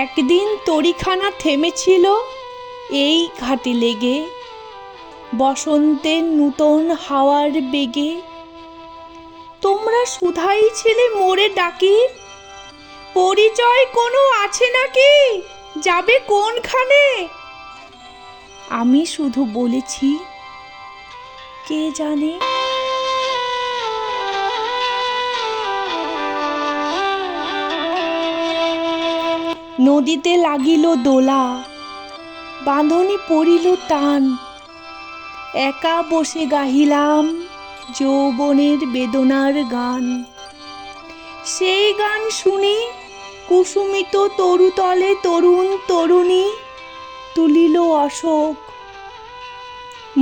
একদিন তরিখানা থেমেছিল এই ঘাটে লেগে, বসন্তের নূতন হাওয়ার বেগে। তোমরা শুধাই ছিলে মোরে ডাকি, পরিচয় কোনো আছে নাকি, যাবে কোনখানে? আমি শুধু বলেছি, কে জানে। নদীতে লাগিল দোলা, বাঁধনে পড়িল টান, একা বসে গাহিলাম যৌবনের বেদনার গান। সেই গান শুনি কুসুমিত তরুতলে তরুণ তরুণী তুলিল অশোক,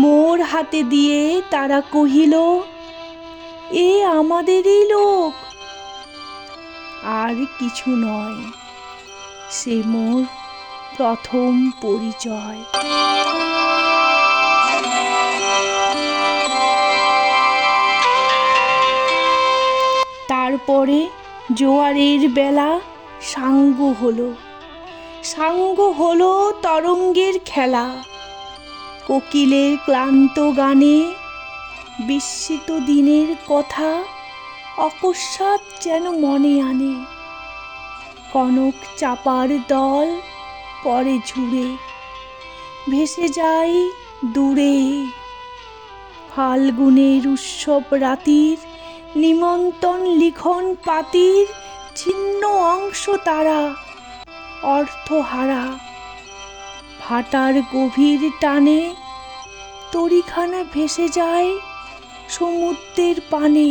মোর হাতে দিয়ে তারা কহিল, এ আমাদেরই লোক। আর কিছু নয়, সে মোর প্রথম পরিচয়। তারপরে জোয়ারের বেলা সাঙ্গ হলো তরঙ্গের খেলা। কোকিলের ক্লান্ত গানে বিস্মিত দিনের কথা অকস্মাৎ যেন মনে আনে। কনক চাপার দল পরে ঝুড়ে ভেসে যায় দূরে। ফাল্গুনের উৎসব রাতির নিমন্ত্রণ লিখন পাতির ছিন্ন অংশ তারা অর্থহারা। ভাটার গভীর টানে তরিখানা ভেসে যায় সমুদ্রের পানে।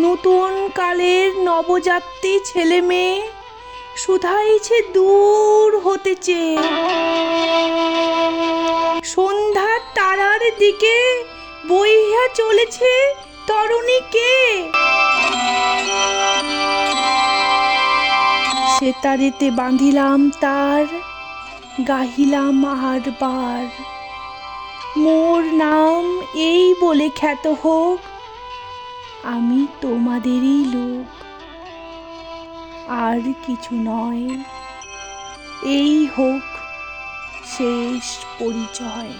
নতুন কালের নবযাত্রী ছেলে মেয়ে শুধাইছে দূর হতে চেয়ে। সন্ধ্যার তারার দিকে বইয়া চলেছে তরুণীকে। সেতারেতে বাঁধিলাম তার, গাহিলাম আর বার, মোর নাম এই বলে খ্যাত হোক, আমি তোমাদেরই লোক। আর কিছু নয়, এই হোক শেষ পরিচয়।